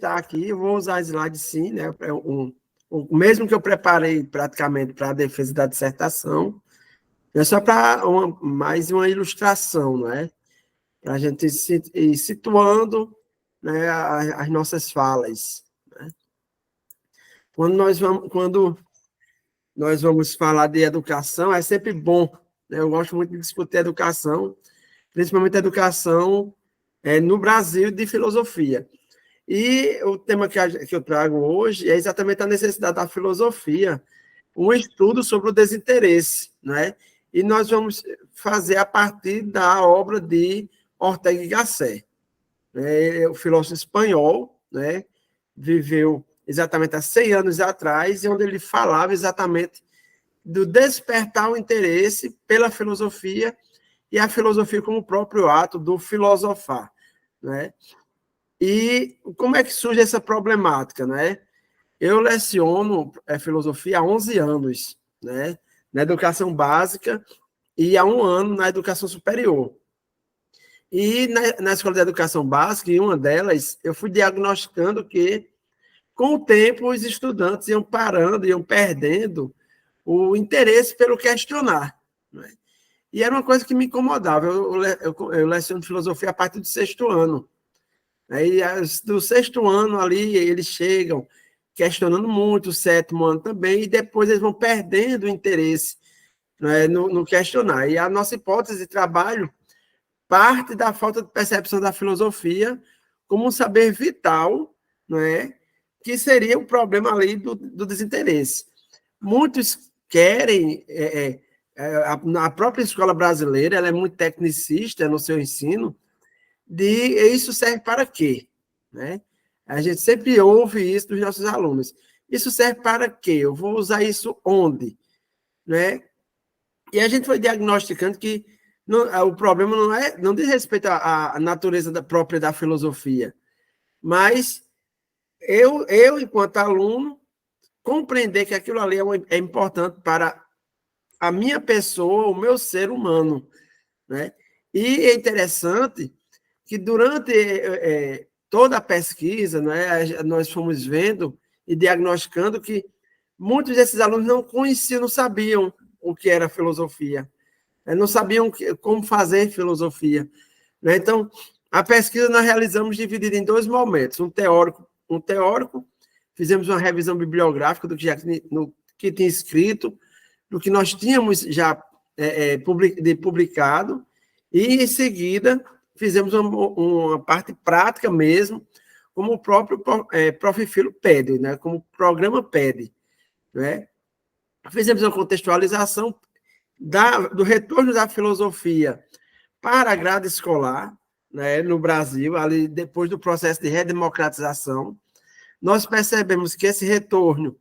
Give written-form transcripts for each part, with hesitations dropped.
citar aqui, eu vou usar slide sim, né? O mesmo que eu preparei praticamente para a defesa da dissertação, é só para mais uma ilustração, não é? Para a gente ir situando, né, as nossas falas. Né? Quando nós vamos falar de educação, é sempre bom, né? Eu gosto muito de discutir educação, principalmente educação no Brasil de filosofia. E o tema que eu trago hoje é exatamente a necessidade da filosofia, um estudo sobre o desinteresse, né? E nós vamos fazer a partir da obra de Ortega y Gasset, né? O filósofo espanhol, né? Viveu exatamente há 100 anos atrás, e onde ele falava exatamente do despertar o interesse pela filosofia e a filosofia como o próprio ato do filosofar, né? E como é que surge essa problemática, né? Eu leciono filosofia há 11 anos, né? Na educação básica e há 1 ano na educação superior. E na escola de educação básica, em uma delas, eu fui diagnosticando que, com o tempo, os estudantes iam parando, iam perdendo o interesse pelo questionar. Né? E era uma coisa que me incomodava. Eu leciono filosofia a partir do 6º ano. Aí, do 6º ano ali, eles chegam questionando muito, o 7º ano também, e depois eles vão perdendo o interesse, né, no questionar. E a nossa hipótese de trabalho parte da falta de percepção da filosofia como um saber vital, né, que seria o problema ali do desinteresse. Muitos querem... a própria escola brasileira ela é muito tecnicista no seu ensino, isso serve para quê? Né? A gente sempre ouve isso dos nossos alunos. Isso serve para quê? Eu vou usar isso onde? Né? E a gente foi diagnosticando que o problema não diz respeito à natureza própria da filosofia, mas eu, enquanto aluno, compreender que aquilo ali é importante para a minha pessoa, o meu ser humano. Né? E é interessante que durante toda a pesquisa, né, nós fomos vendo e diagnosticando que muitos desses alunos não conheciam, não sabiam o que era filosofia, não sabiam como fazer filosofia. Né? Então, a pesquisa nós realizamos dividida em 2 momentos, um teórico, fizemos uma revisão bibliográfica do que tinha escrito, do que nós tínhamos já publicado, e, em seguida, fizemos uma parte prática mesmo, como o próprio Prof. Filo pede, né? Como o programa pede. Né? Fizemos uma contextualização do retorno da filosofia para a grade escolar, né, no Brasil, ali depois do processo de redemocratização. Nós percebemos que esse retorno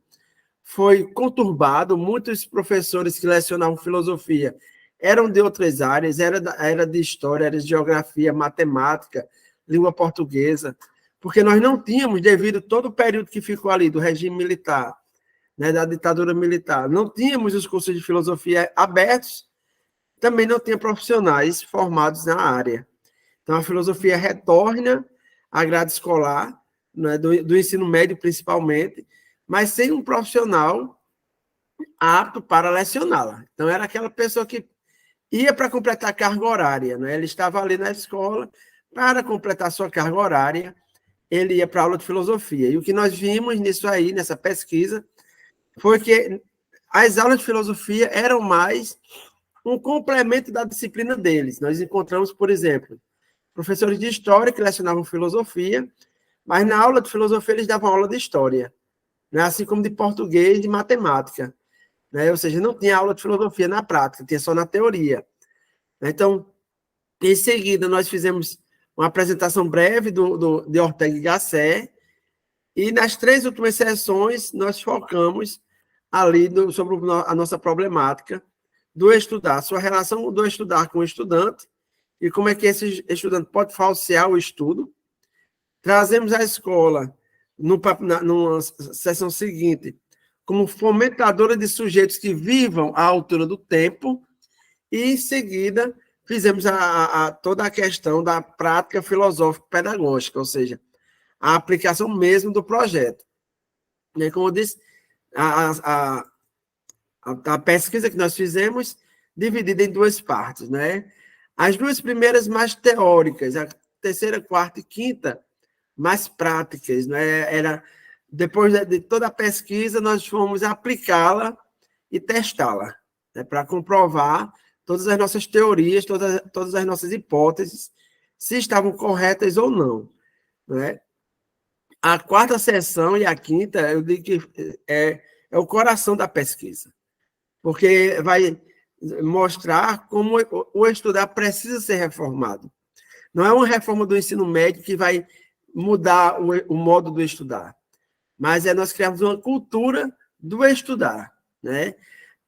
foi conturbado, muitos professores que lecionavam filosofia eram de outras áreas, era de história, era de geografia, matemática, língua portuguesa, porque nós não tínhamos, devido todo o período que ficou ali do regime militar, né, da ditadura militar, não tínhamos os cursos de filosofia abertos, também não tinha profissionais formados na área. Então, a filosofia retorna à grade escolar, né, do ensino médio principalmente, mas sem um profissional apto para lecioná-la. Então, era aquela pessoa que ia para completar a carga horária, né? Ele estava ali na escola, para completar sua carga horária, ele ia para a aula de filosofia. E o que nós vimos nisso aí, nessa pesquisa, foi que as aulas de filosofia eram mais um complemento da disciplina deles. Nós encontramos, por exemplo, professores de história que lecionavam filosofia, mas na aula de filosofia eles davam aula de história, né? Assim como de português e de matemática. Né? Ou seja, não tinha aula de filosofia na prática, tinha só na teoria. Então, em seguida, nós fizemos uma apresentação breve de Ortega y Gasset, e nas 3 últimas sessões nós focamos ali sobre a nossa problemática do estudar, sua relação do estudar com o estudante, e como é que esse estudante pode falsear o estudo. Trazemos a escola, numa sessão seguinte, como fomentadora de sujeitos que vivam à altura do tempo, e, em seguida, fizemos toda a questão da prática filosófico-pedagógica, ou seja, a aplicação mesmo do projeto. E, como eu disse, a pesquisa que nós fizemos, dividida em duas partes, né? As duas primeiras mais teóricas, a terceira, quarta e quinta, mais práticas, né? Depois de toda a pesquisa, nós fomos aplicá-la e testá-la, né? Para comprovar todas as nossas teorias, todas as nossas hipóteses, se estavam corretas ou não, né? A quarta sessão e a quinta, eu digo que é o coração da pesquisa, porque vai mostrar como o estudar precisa ser reformado. Não é uma reforma do ensino médio que vai mudar o modo do estudar, mas nós criamos uma cultura do estudar, né?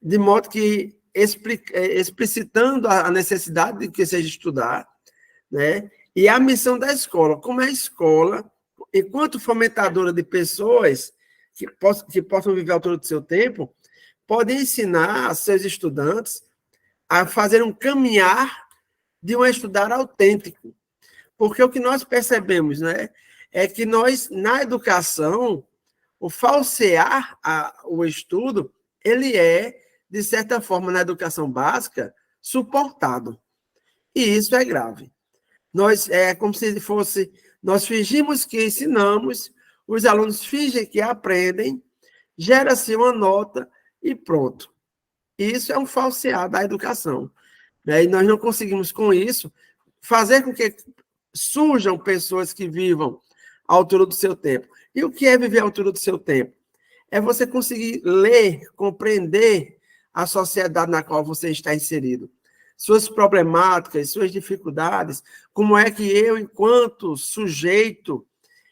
De modo que, explicitando a necessidade de que seja estudar, né? E a missão da escola, como é a escola, enquanto fomentadora de pessoas que possam viver à altura do seu tempo, pode ensinar seus estudantes a fazer um caminhar de um estudar autêntico. Porque o que nós percebemos, né, é que nós, na educação, o falsear o estudo, ele de certa forma, na educação básica, suportado. E isso é grave. É como se fosse, nós fingimos que ensinamos, os alunos fingem que aprendem, gera-se uma nota e pronto. Isso é um falsear da educação. E nós não conseguimos, com isso, fazer com que surjam pessoas que vivam à altura do seu tempo. E o que é viver à altura do seu tempo? É você conseguir ler, compreender a sociedade na qual você está inserido, suas problemáticas, suas dificuldades, como é que eu, enquanto sujeito,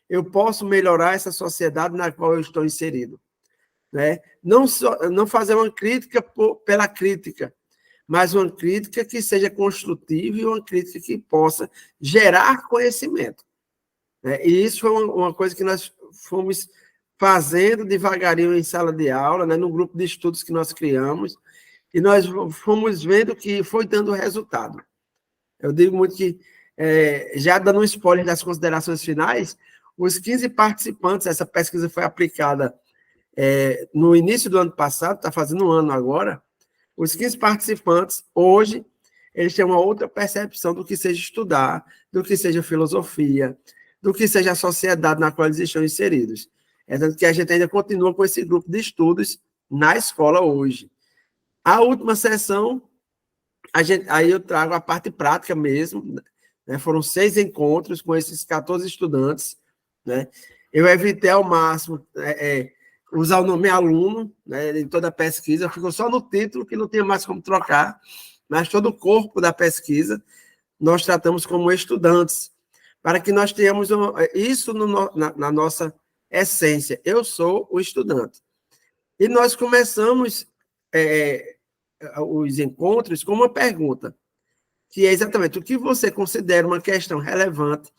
eu posso melhorar essa sociedade na qual eu estou inserido. Né? Não fazer uma crítica pela crítica, mas uma crítica que seja construtiva e uma crítica que possa gerar conhecimento. Né? E isso foi uma coisa que nós fomos fazendo devagarinho em sala de aula, né? No grupo de estudos que nós criamos, e nós fomos vendo que foi dando resultado. Eu digo muito que, já dando um spoiler das considerações finais, os 15 participantes, essa pesquisa foi aplicada no início do ano passado, está fazendo um ano agora, os 15 participantes, hoje, eles têm uma outra percepção do que seja estudar, do que seja filosofia, do que seja a sociedade na qual eles estão inseridos. Tanto que a gente ainda continua com esse grupo de estudos na escola hoje. A última sessão, aí eu trago a parte prática mesmo, né? Foram 6 encontros com esses 14 estudantes, né? Eu evitei ao máximo usar o nome aluno, né, em toda a pesquisa, ficou só no título, que não tinha mais como trocar, mas todo o corpo da pesquisa nós tratamos como estudantes, para que nós tenhamos isso na nossa essência. Eu sou o estudante. E nós começamos os encontros com uma pergunta, que é exatamente o que você considera uma questão relevante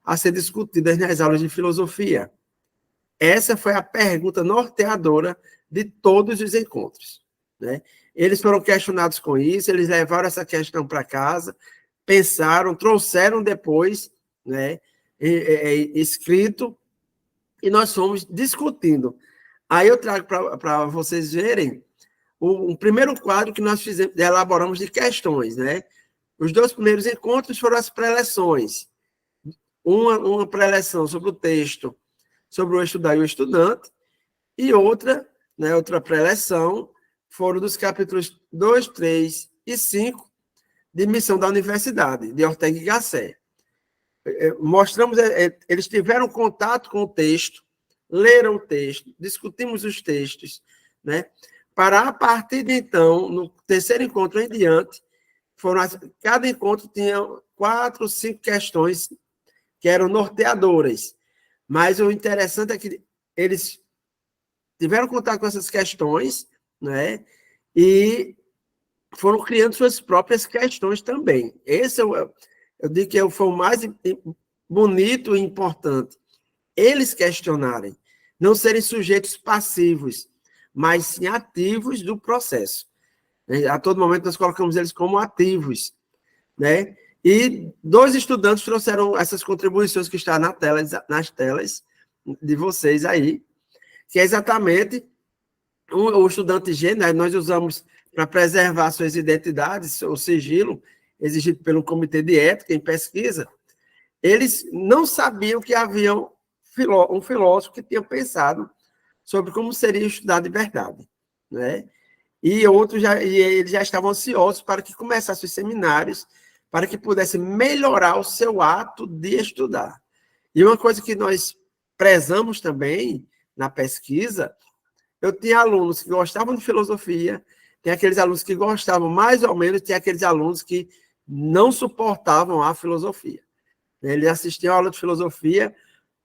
a ser discutida nas aulas de filosofia. Essa foi a pergunta norteadora de todos os encontros. Né? Eles foram questionados com isso, eles levaram essa questão para casa, pensaram, trouxeram depois, né, escrito, e nós fomos discutindo. Aí eu trago para vocês verem um primeiro quadro que nós elaboramos de questões. Né? Os 2 primeiros encontros foram as preleções. Uma preleção sobre o texto, sobre o estudar e o estudante, e outra preleção, foram dos capítulos 2, 3 e 5 de Missão da Universidade, de Ortega y Gasset. Mostramos, eles tiveram contato com o texto, leram o texto, discutimos os textos, né? Para, a partir de então, no terceiro encontro em diante, cada encontro tinha 4 ou 5 questões que eram norteadoras. Mas o interessante é que eles tiveram contato com essas questões, né? E foram criando suas próprias questões também. Esse eu digo que foi o mais bonito e importante. Eles questionarem, não serem sujeitos passivos, mas sim ativos do processo. A todo momento nós colocamos eles como ativos, né? E 2 estudantes trouxeram essas contribuições que estão nas telas de vocês aí, que é exatamente o estudante G, né, nós usamos para preservar suas identidades, o sigilo exigido pelo Comitê de Ética em pesquisa. Eles não sabiam que havia um filósofo que tinha pensado sobre como seria estudar de verdade, né? E eles já estavam ansiosos para que começassem os seminários, para que pudessem melhorar o seu ato de estudar. E uma coisa que nós prezamos também na pesquisa, eu tinha alunos que gostavam de filosofia, tem aqueles alunos que gostavam mais ou menos, tem aqueles alunos que não suportavam a filosofia. Eles assistiam a aula de filosofia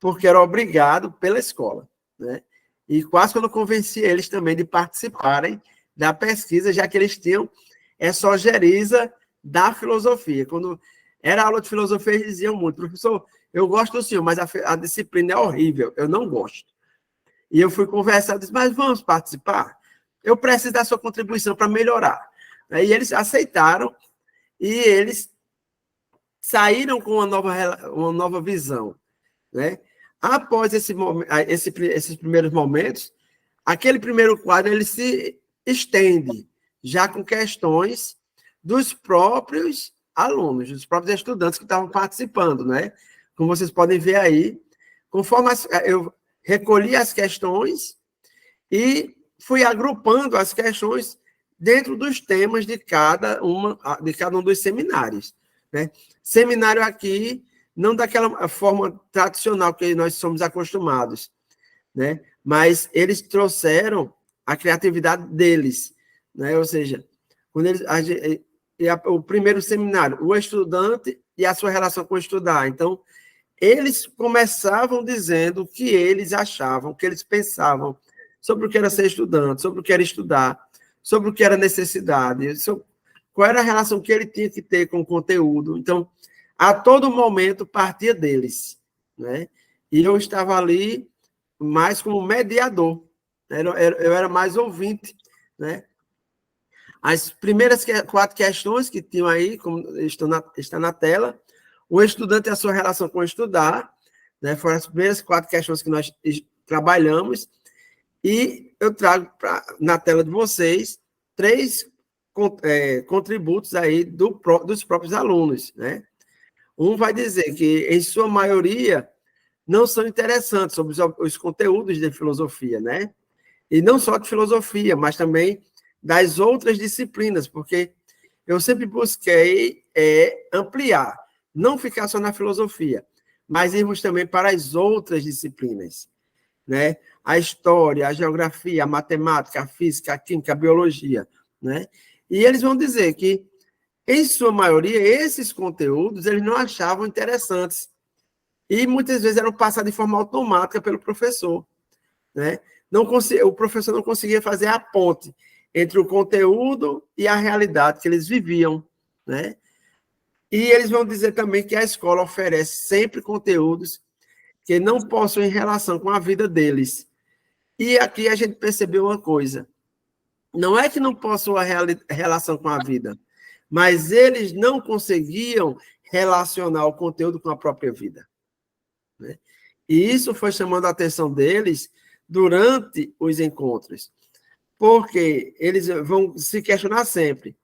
porque era obrigado pela escola, né? E quase que eu não convenci eles também de participarem da pesquisa, já que eles tinham essa ojeriza da filosofia. Quando era aula de filosofia, eles diziam muito, professor, eu gosto do senhor, mas a disciplina é horrível, eu não gosto. E eu fui conversar, disse, mas vamos participar? Eu preciso da sua contribuição para melhorar. E eles aceitaram e eles saíram com uma nova visão, né? Após esses primeiros momentos, aquele primeiro quadro ele se estende já com questões dos próprios alunos, dos próprios estudantes que estavam participando, né? Como vocês podem ver aí, conforme eu recolhi as questões e fui agrupando as questões dentro dos temas de cada um dos seminários, né? Seminário aqui, não daquela forma tradicional que nós somos acostumados, né? Mas eles trouxeram a criatividade deles, né? Ou seja, quando o primeiro seminário, o estudante e a sua relação com estudar. Então, eles começavam dizendo o que eles achavam, o que eles pensavam sobre o que era ser estudante, sobre o que era estudar, sobre o que era necessidade, qual era a relação que ele tinha que ter com o conteúdo. Então, a todo momento partia deles, né? E eu estava ali mais como mediador, eu era mais ouvinte, né? As primeiras 4 questões que tinham aí, como está na tela, o estudante e a sua relação com estudar, né? Foram as primeiras 4 questões que nós trabalhamos, e eu trago na tela de vocês 3 contributos aí dos próprios alunos, né? Um vai dizer que, em sua maioria, não são interessantes sobre os conteúdos de filosofia, né? E não só de filosofia, mas também das outras disciplinas, porque eu sempre busquei ampliar, não ficar só na filosofia, mas irmos também para as outras disciplinas, né? A história, a geografia, a matemática, a física, a química, a biologia, né? E eles vão dizer que, em sua maioria, esses conteúdos eles não achavam interessantes e muitas vezes eram passados de forma automática pelo professor, né? O professor não conseguia fazer a ponte entre o conteúdo e a realidade que eles viviam, né? E eles vão dizer também que a escola oferece sempre conteúdos que não possuem relação com a vida deles. E aqui a gente percebeu uma coisa, não é que não possuam relação com a vida, mas eles não conseguiam relacionar o conteúdo com a própria vida, né? E isso foi chamando a atenção deles durante os encontros, porque eles vão se questionar sempre.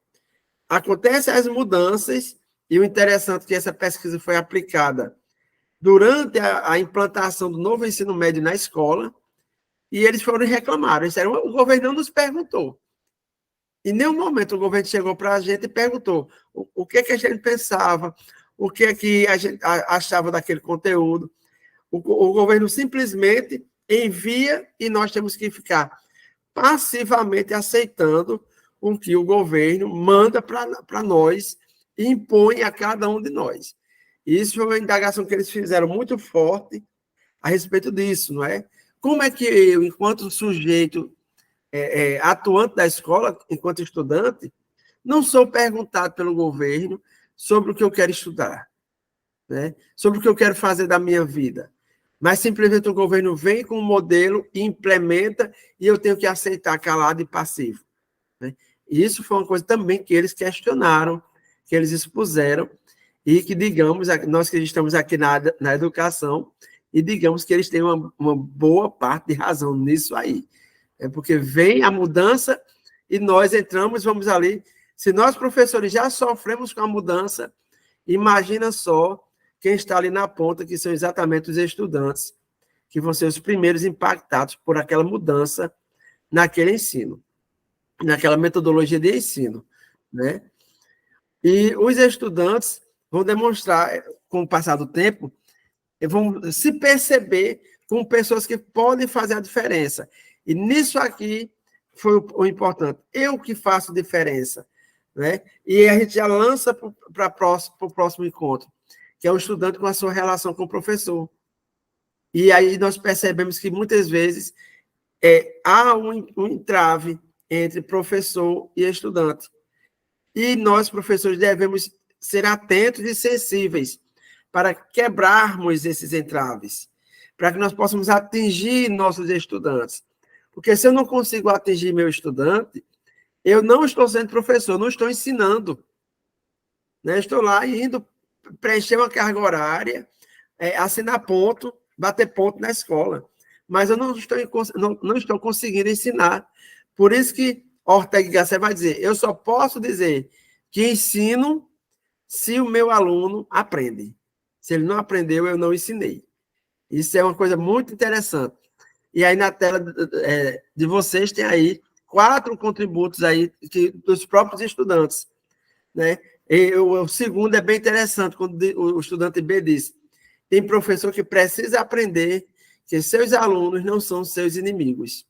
Acontecem as mudanças, e o interessante é que essa pesquisa foi aplicada durante a implantação do novo ensino médio na escola, e eles foram reclamar. Eles disseram, o governo não nos perguntou. Em nenhum momento o governo chegou para a gente e perguntou o que a gente pensava, o que a gente achava daquele conteúdo. O governo simplesmente envia e nós temos que ficar passivamente aceitando o que o governo manda para nós e impõe a cada um de nós. Isso foi uma indagação que eles fizeram muito forte a respeito disso, não é? Como é que eu, enquanto sujeito atuante da escola, enquanto estudante, não sou perguntado pelo governo sobre o que eu quero estudar, né? Sobre o que eu quero fazer da minha vida, mas simplesmente o governo vem com um modelo e implementa e eu tenho que aceitar calado e passivo, né? E isso foi uma coisa também que eles questionaram, que eles expuseram, e que digamos, nós que estamos aqui na educação, e digamos que eles têm uma boa parte de razão nisso aí. É porque vem a mudança e nós entramos, vamos ali. Se nós, professores, já sofremos com a mudança, imagina só quem está ali na ponta, que são exatamente os estudantes, que vão ser os primeiros impactados por aquela mudança naquele ensino, naquela metodologia de ensino, né? E os estudantes vão demonstrar, com o passar do tempo, vão se perceber como pessoas que podem fazer a diferença. E nisso aqui foi o importante. Eu que faço diferença, né? E a gente já lança para o próximo encontro, que é o estudante com a sua relação com o professor. E aí nós percebemos que muitas vezes há um entrave entre professor e estudante. E nós, professores, devemos ser atentos e sensíveis para quebrarmos esses entraves, para que nós possamos atingir nossos estudantes. Porque se eu não consigo atingir meu estudante, eu não estou sendo professor, não estou ensinando. Né? Estou lá indo preencher uma carga horária, assinar ponto, bater ponto na escola. Mas eu não estou conseguindo ensinar. Por isso que Ortega y Gasset vai dizer, eu só posso dizer que ensino se o meu aluno aprende. Se ele não aprendeu, eu não ensinei. Isso é uma coisa muito interessante. E aí na tela de vocês tem aí 4 contributos aí dos próprios estudantes. Né? E o segundo é bem interessante, quando o estudante B diz, tem professor que precisa aprender que seus alunos não são seus inimigos.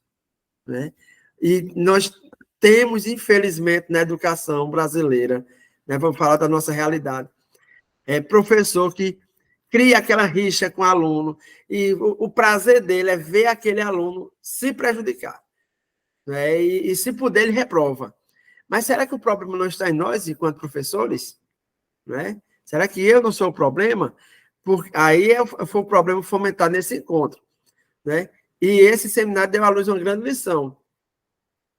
Né? E nós temos, infelizmente, na educação brasileira, né, vamos falar da nossa realidade, professor que cria aquela rixa com o aluno, e o prazer dele é ver aquele aluno se prejudicar. Né? E se puder, ele reprova. Mas será que o problema não está em nós, enquanto professores? Né? Será que eu não sou o problema? Aí foi o problema fomentar nesse encontro. Né? E esse seminário deu à luz uma grande lição.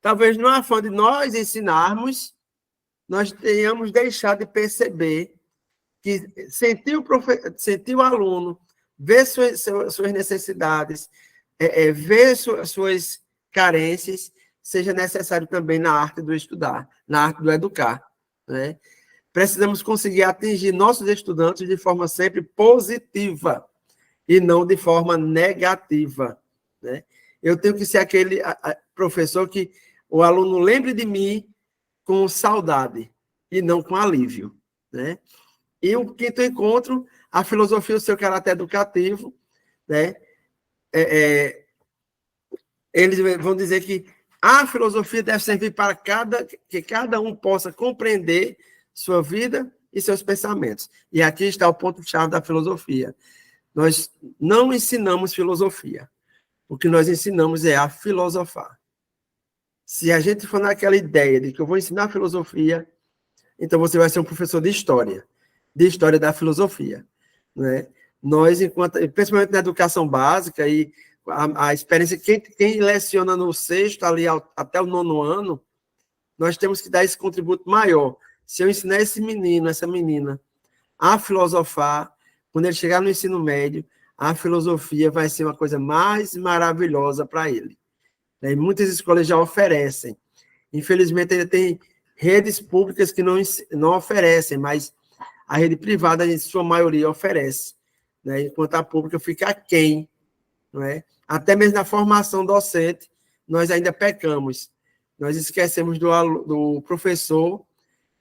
Talvez no afã de nós ensinarmos, nós tenhamos deixado de perceber que sentir o aluno, ver suas necessidades, ver suas carências, seja necessário também na arte do estudar, na arte do educar. Né? Precisamos conseguir atingir nossos estudantes de forma sempre positiva e não de forma negativa. Né? Eu tenho que ser aquele professor que o aluno lembre de mim com saudade e não com alívio. Né? E o quinto encontro, a filosofia e o seu caráter educativo. Né? Eles vão dizer que a filosofia deve servir para que cada um possa compreender sua vida e seus pensamentos. E aqui está o ponto-chave da filosofia. Nós não ensinamos filosofia. O que nós ensinamos é a filosofar. Se a gente for naquela ideia de que eu vou ensinar filosofia, então você vai ser um professor de história da filosofia. Né? Nós, principalmente na educação básica, e a experiência, quem leciona no sexto, ali até o 9º ano, nós temos que dar esse contributo maior. Se eu ensinar esse menino, essa menina, a filosofar, quando ele chegar no ensino médio, a filosofia vai ser uma coisa mais maravilhosa para ele. E muitas escolas já oferecem. Infelizmente, ainda tem redes públicas que não oferecem, mas a rede privada, em sua maioria, oferece. Né? Enquanto a pública fica aquém. Não é? Até mesmo na formação docente, nós ainda pecamos. Nós esquecemos do professor,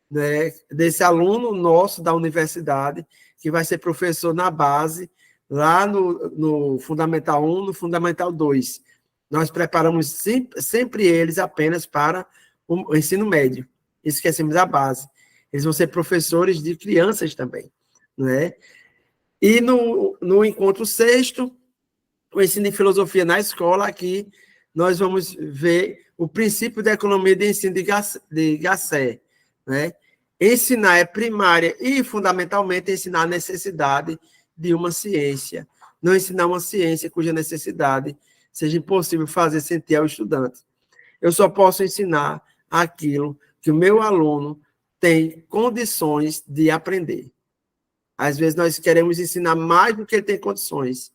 né, desse aluno nosso da universidade, que vai ser professor na base, lá no Fundamental 1, no Fundamental 2. Nós preparamos sempre eles apenas para o ensino médio. Esquecemos a base. Eles vão ser professores de crianças também. Né? E no encontro sexto, o ensino de filosofia na escola, aqui nós vamos ver o princípio da economia de ensino de Gasset. Né? Ensinar é primária e, fundamentalmente, ensinar a necessidade de uma ciência. Não ensinar uma ciência cuja necessidade seja impossível fazer sentir ao estudante. Eu só posso ensinar aquilo que o meu aluno tem condições de aprender. Às vezes nós queremos ensinar mais do que ele tem condições,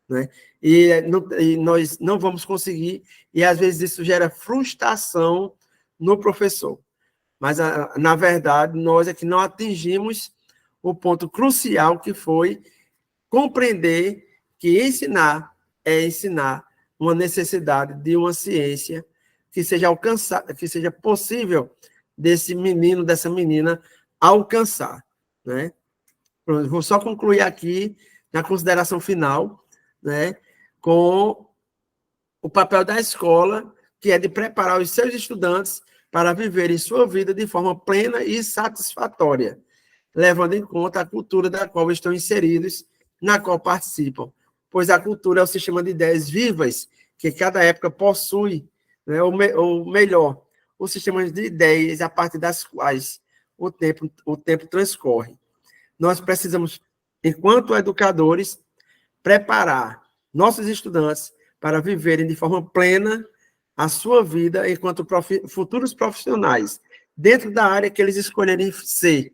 né? E nós não vamos conseguir, e às vezes isso gera frustração no professor. Mas, na verdade, nós é que não atingimos o ponto crucial, que foi compreender que ensinar é ensinar uma necessidade de uma ciência que seja alcançada, que seja possível desse menino, dessa menina, alcançar, né? Vou só concluir aqui, na consideração final, né, com o papel da escola, que é de preparar os seus estudantes para viverem sua vida de forma plena e satisfatória, levando em conta a cultura da qual estão inseridos, na qual participam, pois a cultura é o sistema de ideias vivas que cada época possui, né, ou melhor, o sistema de ideias a partir das quais o tempo transcorre. Nós precisamos, enquanto educadores, preparar nossos estudantes para viverem de forma plena a sua vida enquanto futuros profissionais, dentro da área que eles escolherem ser,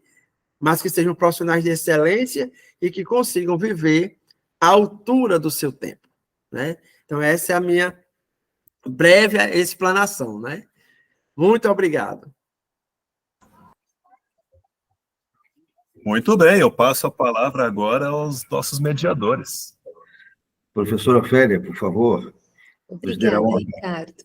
mas que sejam profissionais de excelência e que consigam viver à altura do seu tempo, né? Então, essa é a minha breve explanação, né? Muito obrigado. Muito bem, eu passo a palavra agora aos nossos mediadores. Professora Ofélia, por favor. Obrigada, Ricardo.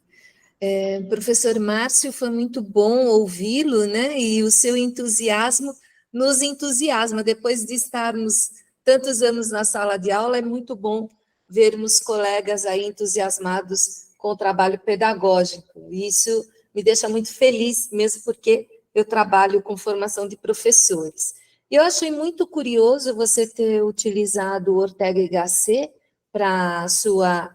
Professor Márcio, foi muito bom ouvi-lo, né? E o seu entusiasmo nos entusiasma. Depois de estarmos tantos anos na sala de aula, é muito bom vermos colegas aí entusiasmados com o trabalho pedagógico. E isso me deixa muito feliz, mesmo porque eu trabalho com formação de professores. Eu achei muito curioso você ter utilizado o Ortega y Gasset para a sua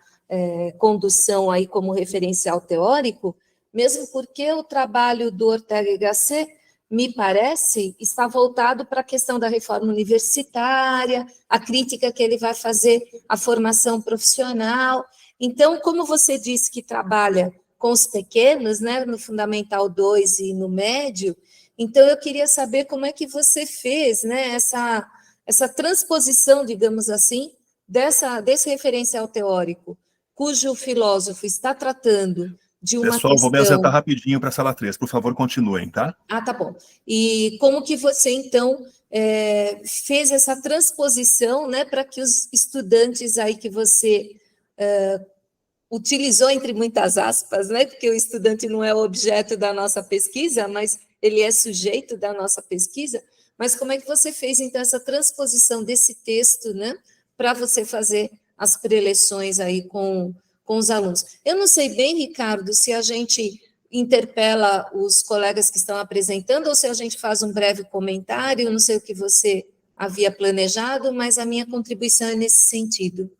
condução aí como referencial teórico, mesmo porque o trabalho do Ortega y Gasset, me parece, está voltado para a questão da reforma universitária, a crítica que ele vai fazer à formação profissional. Então, como você disse que trabalha com os pequenos, né, no Fundamental 2 e no médio, então eu queria saber como é que você fez, né, essa transposição, digamos assim, desse referencial teórico, cujo filósofo está tratando de uma Pessoal, questão... vou me ausentar rapidinho para a sala 3, por favor, continuem, tá? Ah, tá bom. E como que você, então, fez essa transposição, né, para que os estudantes aí que você utilizou, entre muitas aspas, né, porque o estudante não é o objeto da nossa pesquisa, mas ele é sujeito da nossa pesquisa, mas como é que você fez, então, essa transposição desse texto, né, para você fazer as preleções aí com os alunos? Eu não sei bem, Ricardo, se a gente interpela os colegas que estão apresentando ou se a gente faz um breve comentário, não sei o que você havia planejado, mas a minha contribuição é nesse sentido.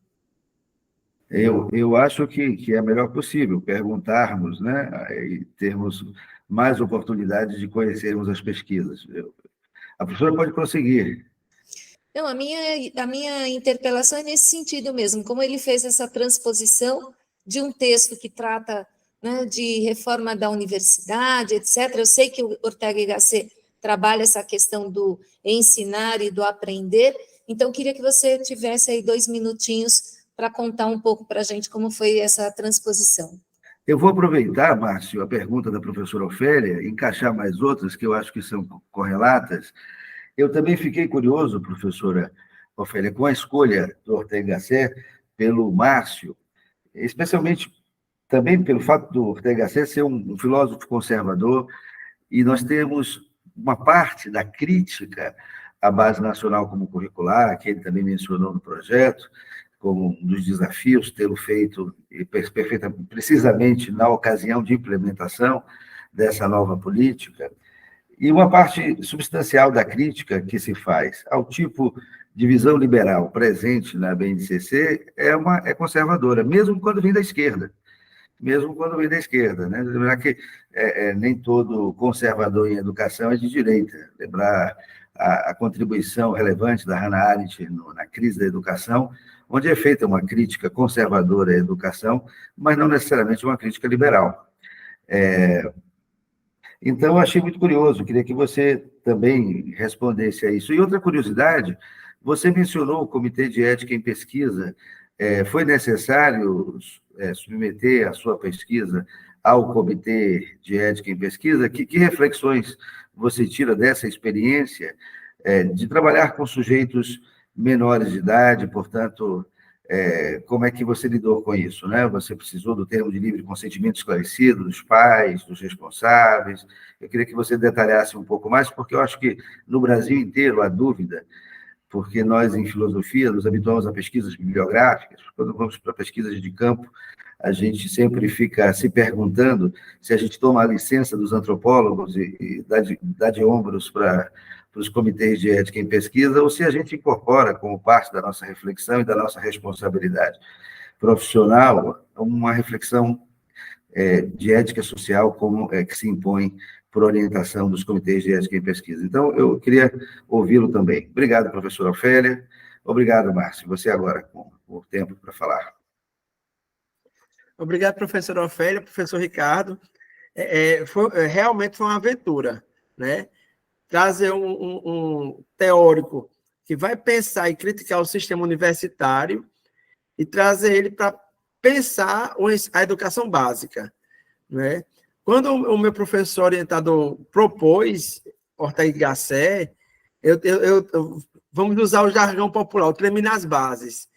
Eu acho que é melhor possível perguntarmos, né, e termos mais oportunidades de conhecermos as pesquisas. A professora pode prosseguir. Não, a minha interpelação é nesse sentido mesmo, como ele fez essa transposição de um texto que trata, né, de reforma da universidade, etc. Eu sei que o Ortega y Gasset trabalha essa questão do ensinar e do aprender, então queria que você tivesse aí 2 minutinhos para contar um pouco para a gente como foi essa transposição. Eu vou aproveitar, Márcio, a pergunta da professora Ofélia, encaixar mais outras que eu acho que são correlatas. Eu também fiquei curioso, professora Ofélia, com a escolha do Ortega y Gasset pelo Márcio, especialmente também pelo fato do Ortega y Gasset ser um filósofo conservador, e nós temos uma parte da crítica à Base Nacional Comum Curricular, que ele também mencionou no projeto, como um dos desafios, tê-lo feito precisamente na ocasião de implementação dessa nova política, e uma parte substancial da crítica que se faz ao tipo de visão liberal presente na BNCC é conservadora, mesmo quando vem da esquerda. Mesmo quando vem da esquerda, né? Lembrar que nem todo conservador em educação é de direita. Lembrar a contribuição relevante da Hannah Arendt na crise da educação, onde é feita uma crítica conservadora à educação, mas não necessariamente uma crítica liberal. Então, eu achei muito curioso, queria que você também respondesse a isso. E outra curiosidade, você mencionou o Comitê de Ética em Pesquisa. Foi necessário submeter a sua pesquisa ao Comitê de Ética em Pesquisa? Que reflexões você tira dessa experiência de trabalhar com sujeitos menores de idade, portanto, como é que você lidou com isso, né? Você precisou do termo de livre consentimento esclarecido dos pais, dos responsáveis. Eu queria que você detalhasse um pouco mais, porque eu acho que no Brasil inteiro há dúvida, porque nós, em filosofia, nos habituamos a pesquisas bibliográficas. Quando vamos para pesquisas de campo, a gente sempre fica se perguntando se a gente toma a licença dos antropólogos e dá de ombros para os comitês de ética em pesquisa, ou se a gente incorpora, como parte da nossa reflexão e da nossa responsabilidade profissional, uma reflexão de ética social como que se impõe por orientação dos comitês de ética em pesquisa. Então, eu queria ouvi-lo também. Obrigado, professora Ofélia. Obrigado, Márcio. Você agora, com o tempo para falar. Obrigado, professora Ofélia, professor Ricardo. Realmente foi uma aventura, né? Trazer um teórico que vai pensar e criticar o sistema universitário e trazer ele para pensar a educação básica, né? Quando o meu professor orientador propôs Ortega y Gasset, vamos usar o jargão popular, eu tremi nas bases,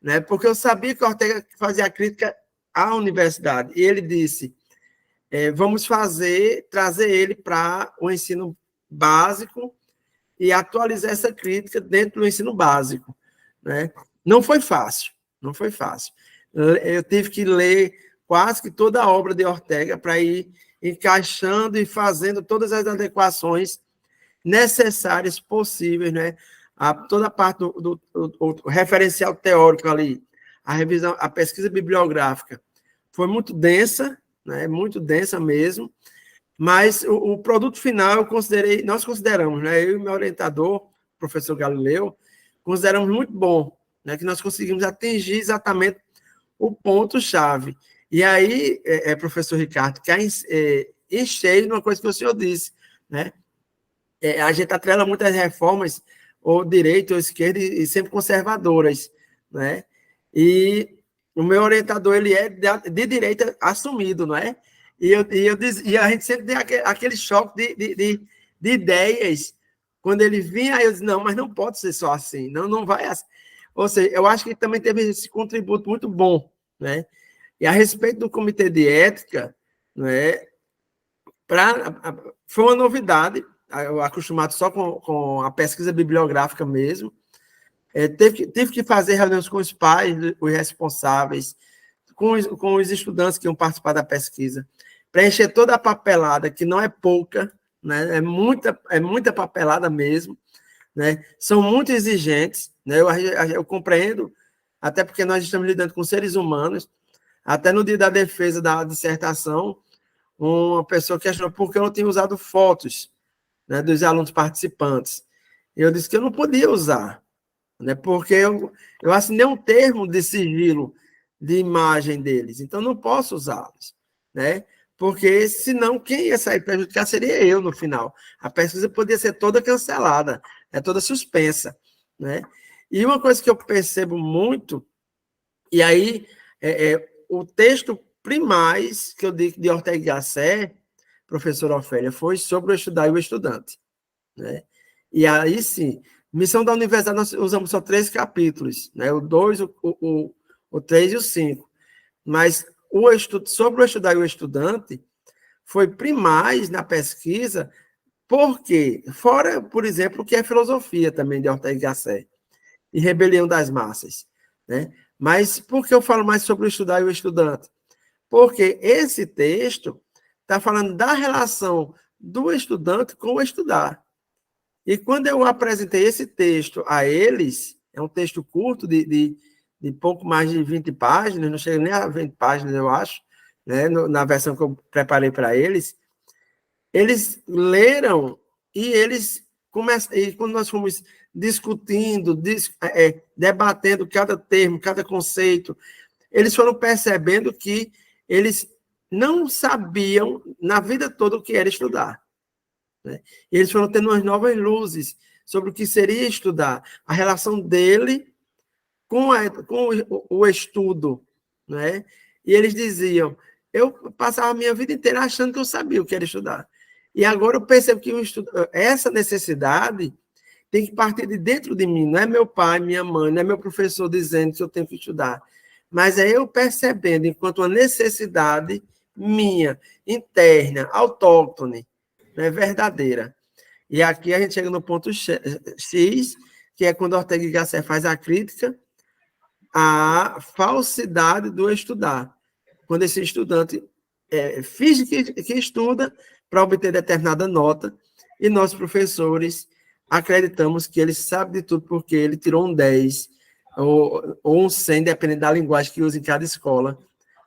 né? Porque eu sabia que Ortega fazia crítica à universidade, e ele disse, vamos trazer ele para o ensino básico e atualizar essa crítica dentro do ensino básico, né? Não foi fácil. Eu tive que ler quase que toda a obra de Ortega para ir encaixando e fazendo todas as adequações necessárias, possíveis, né? Toda a parte do referencial teórico ali, a revisão, a pesquisa bibliográfica foi muito densa, né? Muito densa mesmo, mas o produto final nós consideramos, né? Eu e meu orientador, professor Galileu, consideramos muito bom, né? Que nós conseguimos atingir exatamente o ponto-chave. E aí, professor Ricardo, que encheio de uma coisa que o senhor disse, né? A gente atrela muitas reformas, ou direita ou esquerda, e sempre conservadoras, né? E o meu orientador, ele é de direita assumido, não é? E a gente sempre tem aquele choque de ideias. Quando ele vinha, aí eu disse, não, mas não pode ser só assim, não vai assim. Ou seja, eu acho que também teve esse contributo muito bom, né? E a respeito do Comitê de Ética, né, foi uma novidade, eu acostumado só com a pesquisa bibliográfica mesmo, teve que fazer reuniões com os pais, os responsáveis, com os estudantes que iam participar da pesquisa, preencher toda a papelada, que não é pouca, né, é muita papelada mesmo, né, são muito exigentes, né, eu compreendo, até porque nós estamos lidando com seres humanos. Até no dia da defesa da dissertação, uma pessoa questionou por que eu não tinha usado fotos, né, dos alunos participantes. Eu disse que eu não podia usar, né, porque eu assinei um termo de sigilo de imagem deles, então não posso usá-los, né, porque senão quem ia sair prejudicado seria eu no final. A pesquisa podia ser toda cancelada, toda suspensa, né. E uma coisa que eu percebo muito, e aí o texto primais que eu digo de Ortega y Gasset, professora Ofélia, foi sobre o estudar e o estudante, né? E aí, sim, missão da universidade, nós usamos só 3 capítulos, né? O 2, o 3 e o 5. Mas sobre o estudar e o estudante foi primais na pesquisa, porque, fora, por exemplo, o que é filosofia também de Ortega y Gasset, e Rebelião das Massas, né? Mas por que eu falo mais sobre o estudar e o estudante? Porque esse texto está falando da relação do estudante com o estudar. E quando eu apresentei esse texto a eles, é um texto curto, de pouco mais de 20 páginas, não chega nem a 20 páginas, eu acho, né, na versão que eu preparei para eles, eles leram e eles começam, e quando nós fomos discutindo, debatendo cada termo, cada conceito, eles foram percebendo que eles não sabiam na vida toda o que era estudar, né? E eles foram tendo umas novas luzes sobre o que seria estudar, a relação dele com o estudo, né? E eles diziam, eu passava a minha vida inteira achando que eu sabia o que era estudar. E agora eu percebo que essa necessidade tem que partir de dentro de mim. Não é meu pai, minha mãe, não é meu professor dizendo que eu tenho que estudar. Mas é eu percebendo, enquanto uma necessidade minha, interna, autóctone, né, verdadeira. E aqui a gente chega no ponto X, que é quando Ortega y Gasset faz a crítica à falsidade do estudar. Quando esse estudante finge que estuda para obter determinada nota, e nós, professores, acreditamos que ele sabe de tudo porque ele tirou um 10 ou um 100, dependendo da linguagem que usa em cada escola,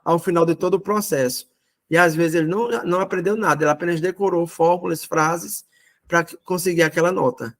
ao final de todo o processo. E, às vezes, ele não aprendeu nada, ele apenas decorou fórmulas, frases, para conseguir aquela nota.